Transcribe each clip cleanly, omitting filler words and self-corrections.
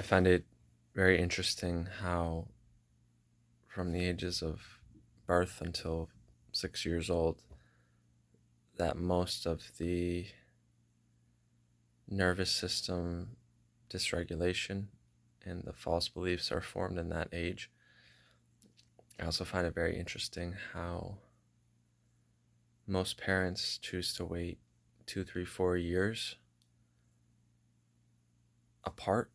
I find it very interesting how, from the ages of birth until 6 years old, that most of the nervous system dysregulation and the false beliefs are formed in that age. I also find it very interesting how most parents choose to wait 2, 3, 4 years apart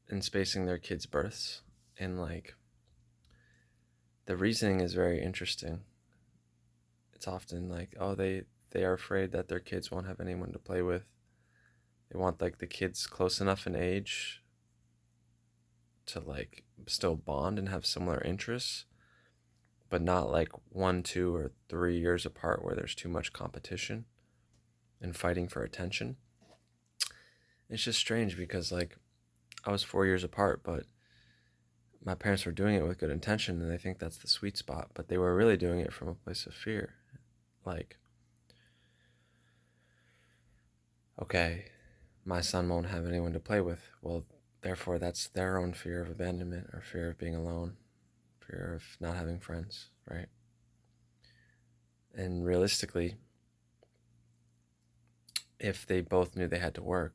in spacing their kids' births. And the reasoning is very interesting. It's often like, oh, they are afraid that their kids won't have anyone to play with. They want the kids close enough in age to still bond and have similar interests, but not 1, 2, or 3 years apart where there's too much competition and fighting for attention. It's just strange because I was 4 years apart, but my parents were doing it with good intention, and I think that's the sweet spot. But they were really doing it from a place of fear. Like, okay, my son won't have anyone to play with. Well, therefore, that's their own fear of abandonment or fear of being alone, fear of not having friends, right? And realistically, if they both knew they had to work,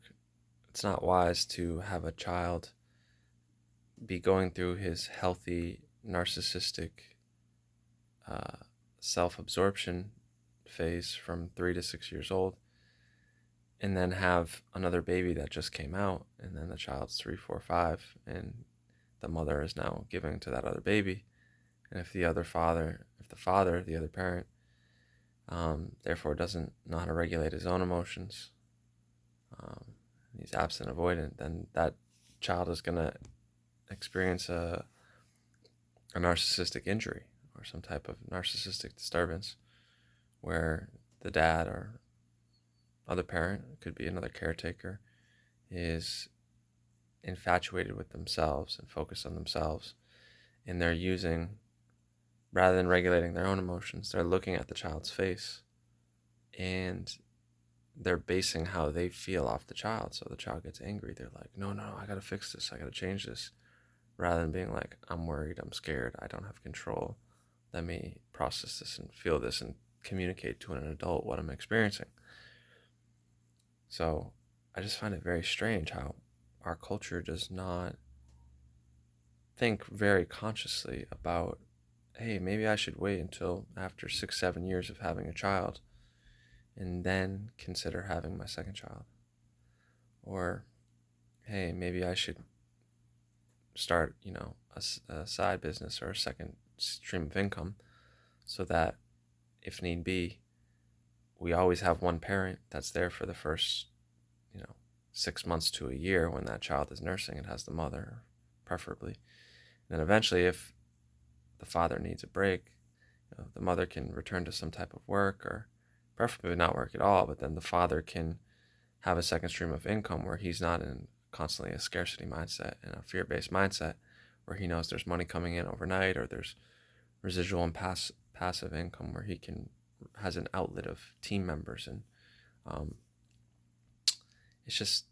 it's not wise to have a child be going through his healthy narcissistic self-absorption phase from 3 to 6 years old, and then have another baby that just came out, and then the child's 3, 4, 5, and the mother is now giving to that other baby. And if the father, the other parent, therefore doesn't know how to regulate his own emotions, he's absent avoidant, then that child is going to experience a narcissistic injury or some type of narcissistic disturbance where the dad or other parent, could be another caretaker, is infatuated with themselves and focused on themselves, and they're using, rather than regulating their own emotions, they're looking at the child's face and they're basing how they feel off the child. So the child gets angry. They're like, no, I gotta fix this, I gotta change this, rather than being like, I'm worried, I'm scared, I don't have control, let me process this and feel this and communicate to an adult what I'm experiencing. So I just find it very strange how our culture does not think very consciously about, hey, maybe I should wait until after 6, 7 years of having a child and then consider having my second child. Or, hey, maybe I should start, a side business or a second stream of income so that if need be, we always have one parent that's there for the first, 6 months to a year when that child is nursing and has the mother, preferably. And then eventually, if the father needs a break, the mother can return to some type of work, or preferably not work at all, but then the father can have a second stream of income where he's not in constantly a scarcity mindset and a fear-based mindset where he knows there's money coming in overnight, or there's residual and passive income where he has an outlet of team members. And it's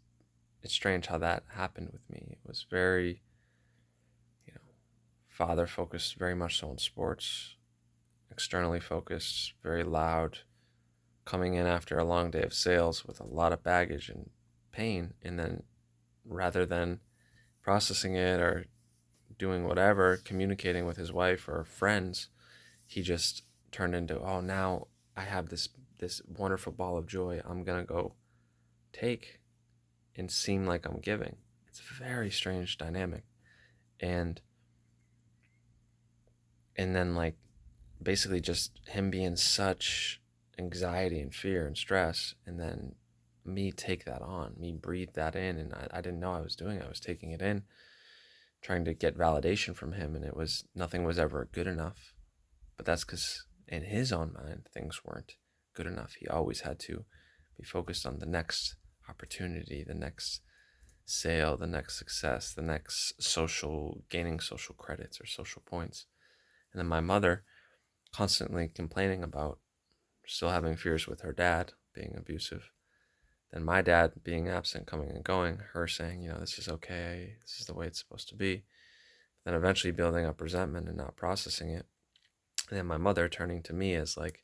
strange how that happened with me. It was very, father focused, very much so on sports, externally focused, very loud, coming in after a long day of sales with a lot of baggage and pain, and then rather than processing it or doing whatever, communicating with his wife or friends, he just turned into, oh, now I have this wonderful ball of joy I'm gonna go take and seem like I'm giving. It's a very strange dynamic. And then basically just him being such anxiety and fear and stress, and then me take that on, me breathe that in, and I didn't know I was doing it. I was taking it in, trying to get validation from him, and nothing was ever good enough. But that's because in his own mind, things weren't good enough. He always had to be focused on the next opportunity, the next sale, the next success, the next gaining social credits or social points. And then my mother constantly complaining about still having fears with her dad being abusive. and my dad being absent, coming and going, her saying, this is okay, this is the way it's supposed to be, then eventually building up resentment and not processing it. And then my mother turning to me as like,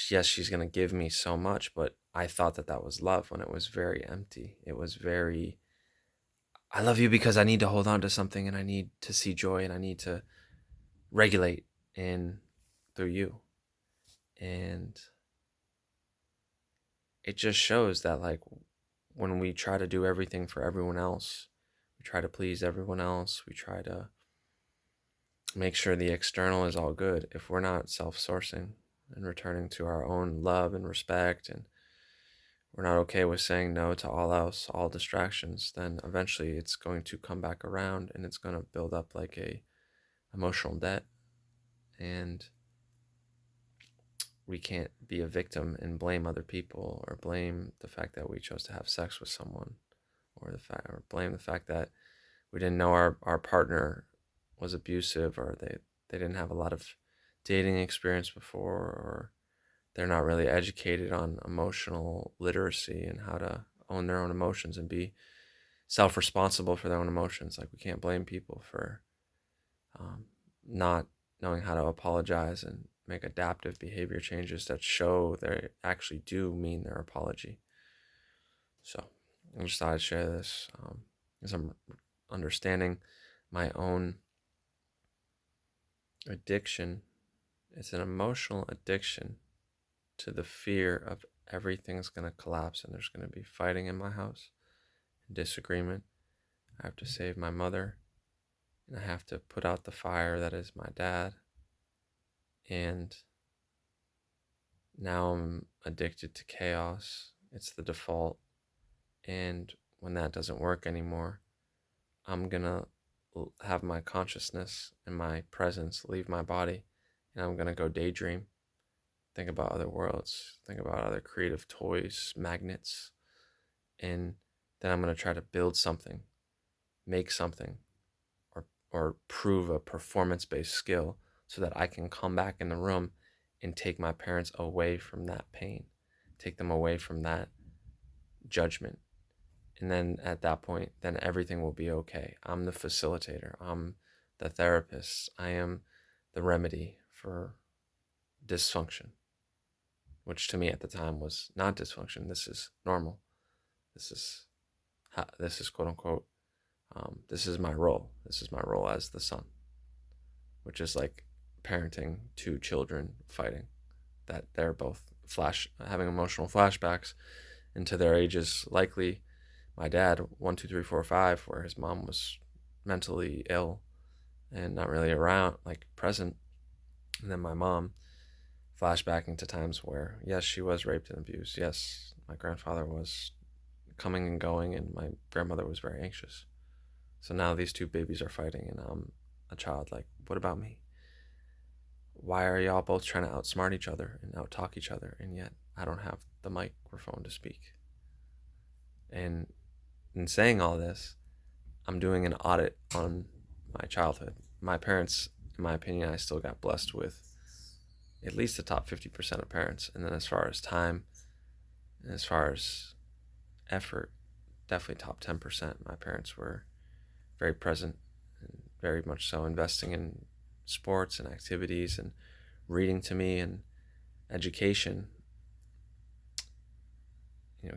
yes, she's going to give me so much, but I thought that that was love when it was very empty. It was very, I love you because I need to hold on to something and I need to see joy and I need to regulate in through you. And it just shows that like when we try to do everything for everyone else, we try to please everyone else, we try to make sure the external is all good. If we're not self-sourcing and returning to our own love and respect, and we're not okay with saying no to all else, all distractions, then eventually it's going to come back around and it's going to build up like a emotional debt. And we can't be a victim and blame other people, or blame the fact that we chose to have sex with someone, or blame the fact that we didn't know our partner was abusive, or they didn't have a lot of dating experience before, or they're not really educated on emotional literacy and how to own their own emotions and be self-responsible for their own emotions. Like, we can't blame people for not knowing how to apologize and make adaptive behavior changes that show they actually do mean their apology. So I just thought I'd share this as I'm understanding my own addiction. It's an emotional addiction to the fear of everything's going to collapse and there's going to be fighting in my house, disagreement. I have to save my mother, and I have to put out the fire that is my dad. And now I'm addicted to chaos. It's the default. And when that doesn't work anymore, I'm going to have my consciousness and my presence leave my body, and I'm going to go daydream, think about other worlds, think about other creative toys, magnets, and then I'm going to try to build something, make something, or prove a performance-based skill so that I can come back in the room and take my parents away from that pain, take them away from that judgment. And then at that point, then everything will be okay. I'm the facilitator. I'm the therapist. I am the remedy for dysfunction, which to me at the time was not dysfunction. This is normal. This is quote unquote, this is my role. This is my role as the son, which is like parenting two children fighting, that they're both having emotional flashbacks into their ages. Likely my dad, 1, 2, 3, 4, 5, where his mom was mentally ill and not really around, like present. And then my mom flashbacking to times where, yes, she was raped and abused. Yes, my grandfather was coming and going, and my grandmother was very anxious. So now these two babies are fighting, and I'm a child like, what about me? Why are y'all both trying to outsmart each other and outtalk each other, and yet I don't have the microphone to speak? And in saying all this, I'm doing an audit on my childhood. My parents, in my opinion, I still got blessed with at least the top 50% of parents. And then as far as time, and as far as effort, definitely top 10%. My parents were very present and very much so investing in sports and activities and reading to me and education,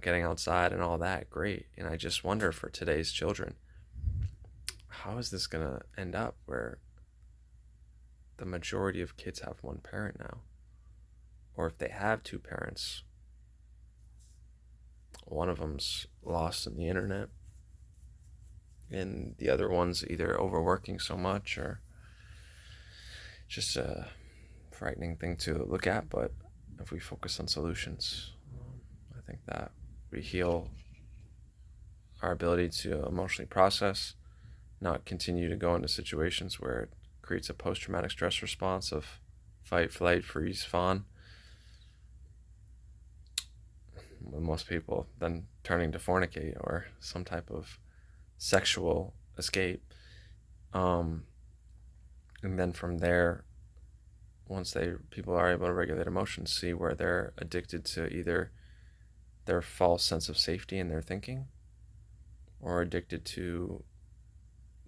getting outside and all that. Great. And I just wonder, for today's children, how is this going to end up where the majority of kids have one parent now? Or if they have two parents, one of them's lost in the internet and the other one's either overworking so much, or just a frightening thing to look at. But if we focus on solutions, I think that we heal our ability to emotionally process, not continue to go into situations where it creates a post-traumatic stress response of fight, flight, freeze, fawn, with most people then turning to fornicate or some type of sexual escape. And then from there, once people are able to regulate emotions, see where they're addicted to either their false sense of safety in their thinking, or addicted to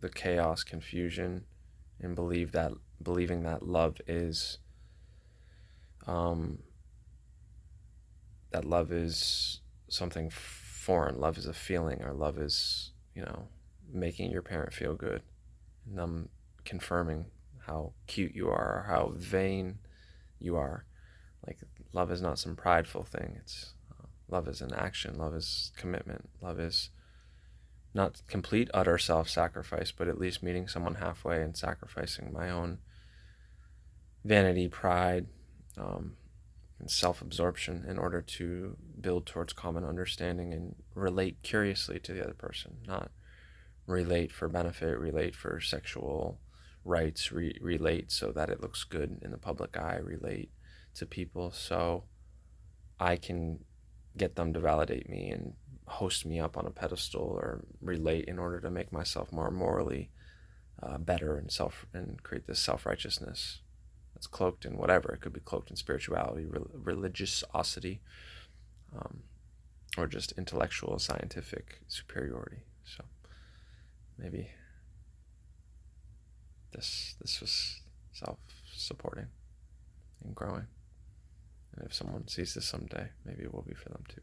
the chaos, confusion, and believing that love is um, something foreign. Love is a feeling, or love is, making your parent feel good, and them confirming how cute you are or how vain you are. Like, love is not some prideful thing. It's love is an action. Love is commitment. Love is not complete utter self-sacrifice, but at least meeting someone halfway and sacrificing my own vanity, pride, and self-absorption in order to build towards common understanding and relate curiously to the other person. Not relate for benefit, relate for sexual rights, relate so that it looks good in the public eye, relate to people so I can get them to validate me and host me up on a pedestal, or relate in order to make myself more morally better, and create this self-righteousness that's cloaked in whatever. It could be cloaked in spirituality, religiosity, or just intellectual, scientific superiority. So maybe this was self-supporting and growing. And if someone sees this someday, maybe it will be for them too.